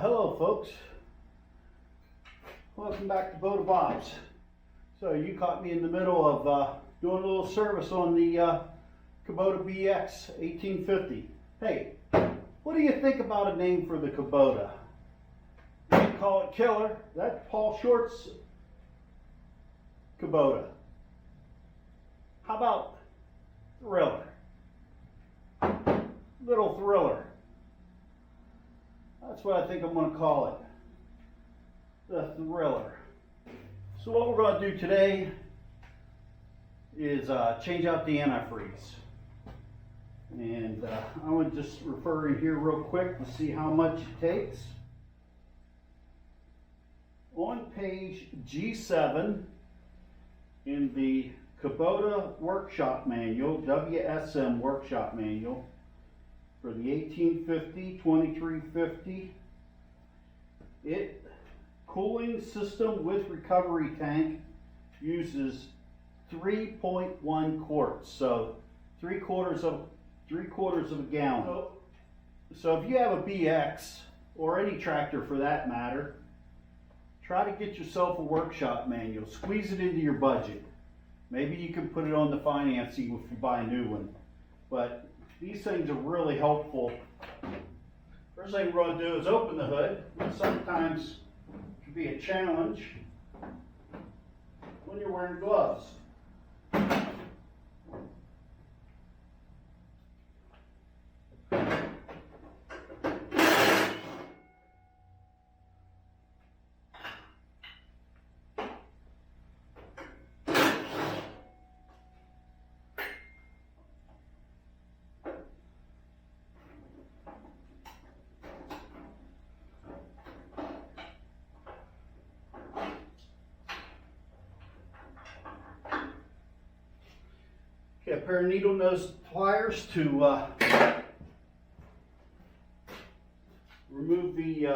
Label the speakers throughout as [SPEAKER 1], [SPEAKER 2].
[SPEAKER 1] Hello folks, welcome back to Bota Bob's. So you caught me in the middle of doing a little service on the Kubota BX1850. Hey, what do you think about a name for the Kubota? You can call it Killer. That's Paul Short's Kubota. How about Thriller? Little Thriller. That's what I think I'm going to call it. The Thriller. So what we're going to do today is change out the antifreeze. And I want to just refer in here real quick to see how much it takes. On page G7 in the Kubota Workshop Manual, WSM Workshop Manual, for the 1850, 2350, cooling system with recovery tank uses 3.1 quarts, so three quarters of a gallon. So if you have a BX or any tractor for that matter, try to get yourself a workshop manual. Squeeze it into your budget. Maybe you can put it on the financing if you buy a new one, but these things are really helpful. First thing we're going to do is open the hood, which sometimes can be a challenge when you're wearing gloves. A pair of needle nose pliers to remove the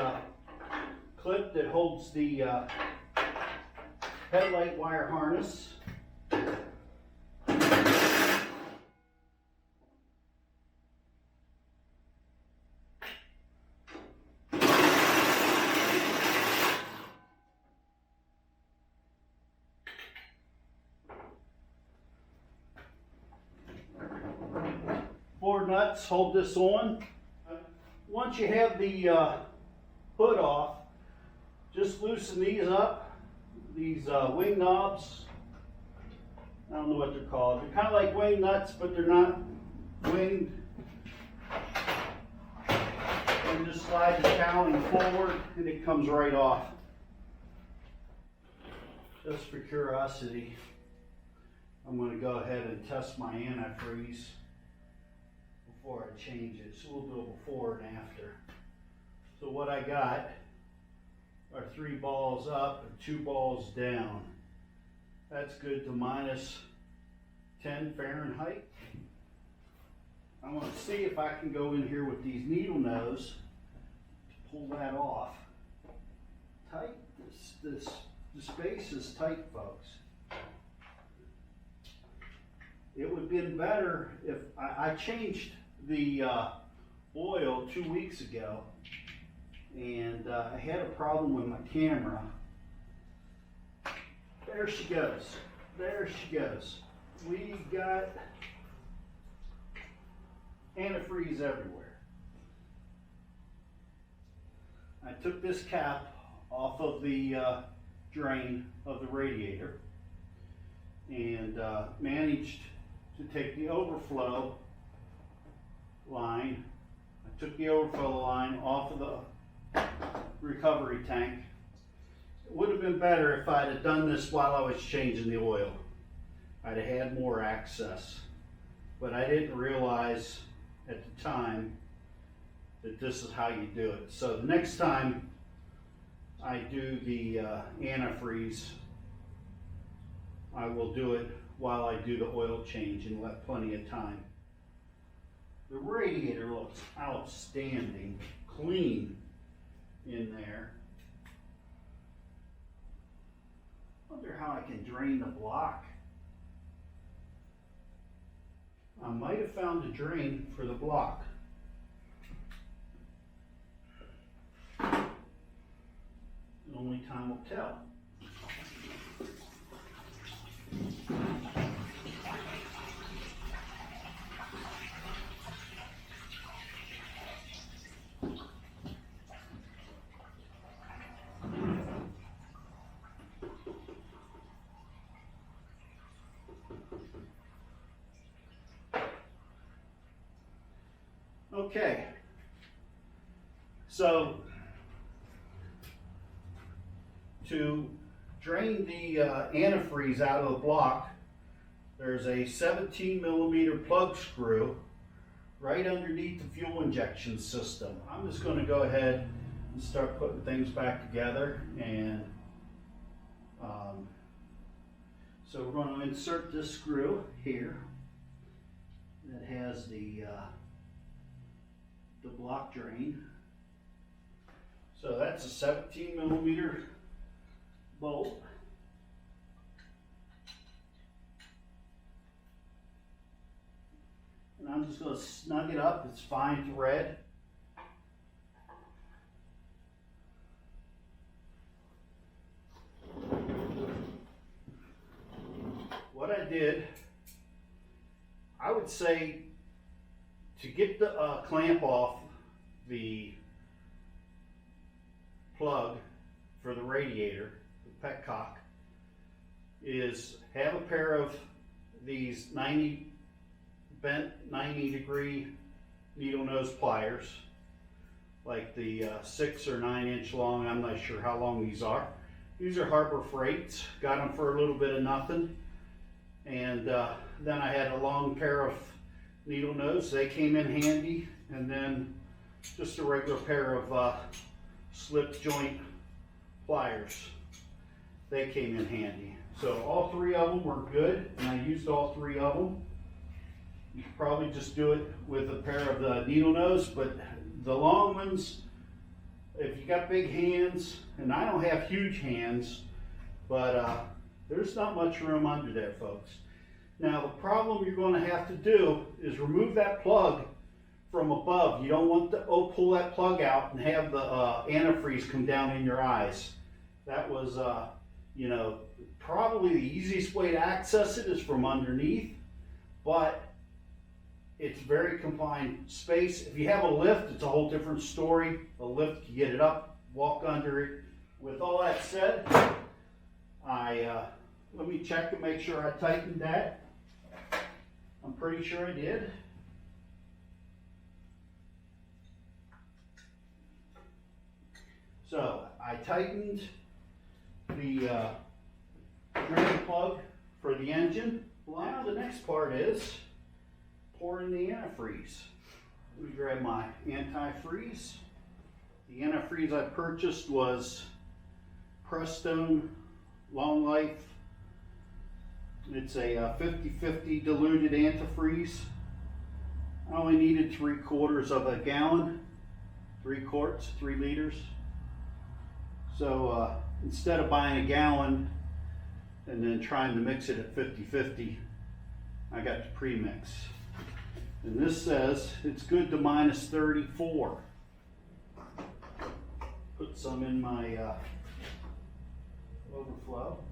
[SPEAKER 1] clip that holds the headlight wire harness. Four nuts hold this on. Once you have the hood off, just loosen these up. These wing knobs, I don't know what they're called. They're kind of like wing nuts, but they're not winged. And just slide the cowling forward and it comes right off. Just for curiosity, I'm going to go ahead and test my antifreeze before I change it. So we'll do it before and after. So what I got are 3 balls up and 2 balls down. That's good to minus 10 Fahrenheit. I want to see if I can go in here with these needle nose to pull that off. Tight. The space is tight, folks. It would have been better if I changed the oil 2 weeks ago, and I had a problem with my camera. There she goes. There she goes. We got antifreeze everywhere. I took this cap off of the drain of the radiator and managed to take the overflow line. I took the overflow line off of the recovery tank. It would have been better if I'd have done this while I was changing the oil. I'd have had more access, but I didn't realize at the time that this is how you do it. So the next time I do the antifreeze, I will do it while I do the oil change and let plenty of time. The radiator looks outstanding, clean in there. Wonder how I can drain the block. I might have found a drain for the block. time will tell. Okay, so to drain the antifreeze out of the block, there's a 17mm plug screw right underneath the fuel injection system. I'm just going to go ahead and start putting things back together, and so we're going to insert this screw here that has the block drain. So that's a 17mm bolt. And I'm just going to snug it up. It's fine thread. What I did, I would say, to get the clamp off the plug for the radiator, the petcock, is have a pair of these bent 90-degree needle nose pliers, like the 6 or 9 inch long. I'm not sure how long these are. These are Harbor Freights. Got them for a little bit of nothing. And then I had a long pair of needle nose. They came in handy. And then just a regular pair of slip joint pliers. They came in handy. So all 3 of them were good, and I used all 3 of them. You could probably just do it with a pair of the needle nose, but the long ones, if you got big hands, and I don't have huge hands, but there's not much room under there, folks. Now the problem you're going to have to do is remove that plug from above. You don't want to pull that plug out and have the antifreeze come down in your eyes. That was, you know, probably the easiest way to access it is from underneath, but it's very confined space. If you have a lift, it's a whole different story. A lift, you get it up, walk under it. With all that said, let me check to make sure I tightened that. I'm pretty sure I did. So I tightened the drain plug for the engine. Well, now the next part is pouring the antifreeze. Let me grab my antifreeze. The antifreeze I purchased was Prestone Long Life. It's a 50-50 diluted antifreeze. I only needed 3/4 of a gallon, 3 quarts, 3 liters. So instead of buying a gallon and then trying to mix it at 50-50, I got the premix. And this says it's good to -34. Put some in my overflow.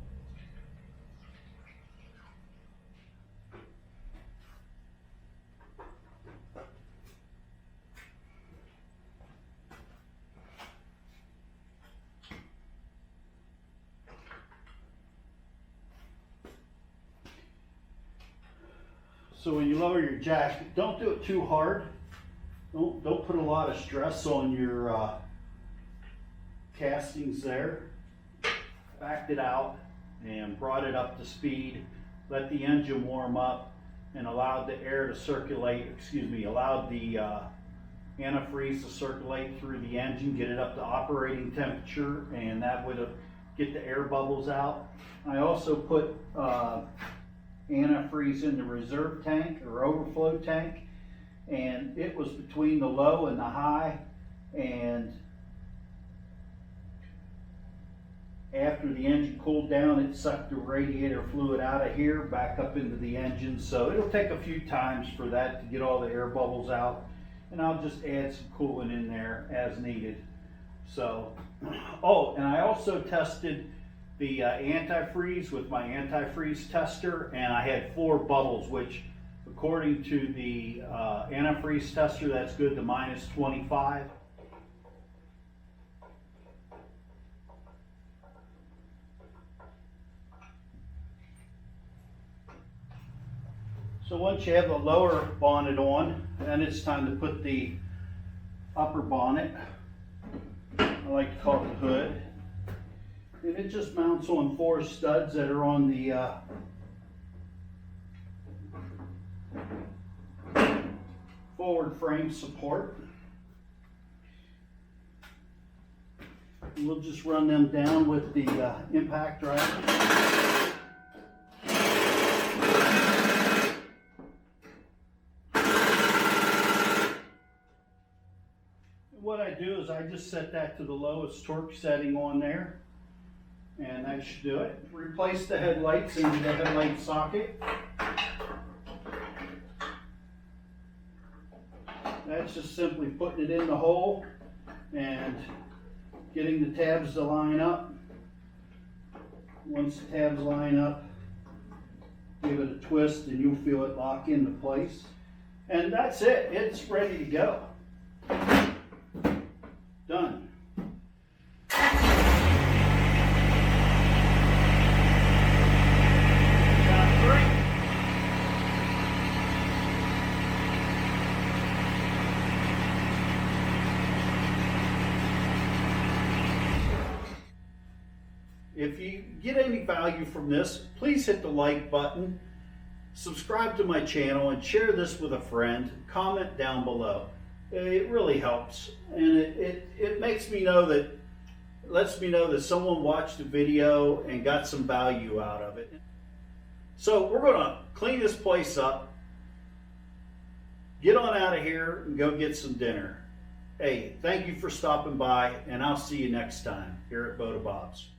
[SPEAKER 1] So when you lower your jack, don't do it too hard. Don't put a lot of stress on your castings there. Backed it out and brought it up to speed. Let the engine warm up and allowed the air to circulate. Allowed the antifreeze to circulate through the engine, get it up to operating temperature, and that would get the air bubbles out. I also put antifreeze in the reserve tank or overflow tank, and it was between the low and the high, and after the engine cooled down, it sucked the radiator fluid out of here back up into the engine. So it'll take a few times for that to get all the air bubbles out, and I'll just add some coolant in there as needed. So, oh, and I also tested the antifreeze with my antifreeze tester, and I had 4 bubbles, which according to the antifreeze tester, that's good to -25. So once you have the lower bonnet on, then it's time to put the upper bonnet. I like to call it the hood. And it just mounts on 4 studs that are on the forward frame support. And we'll just run them down with the impact driver. What I do is I just set that to the lowest torque setting on there, and that should do it. Replace the headlights into the headlight socket. That's just simply putting it in the hole and getting the tabs to line up. Once the tabs line up, give it a twist and you'll feel it lock into place. And that's it, it's ready to go. Done. Sounds great. If you get any value from this, please hit the like button, subscribe to my channel, and share this with a friend. Comment down below. It really helps, and it makes me know that, lets me know that someone watched the video and got some value out of it. So we're going to clean this place up, get on out of here, and go get some dinner. Hey, thank you for stopping by, and I'll see you next time here at Bota Bob's.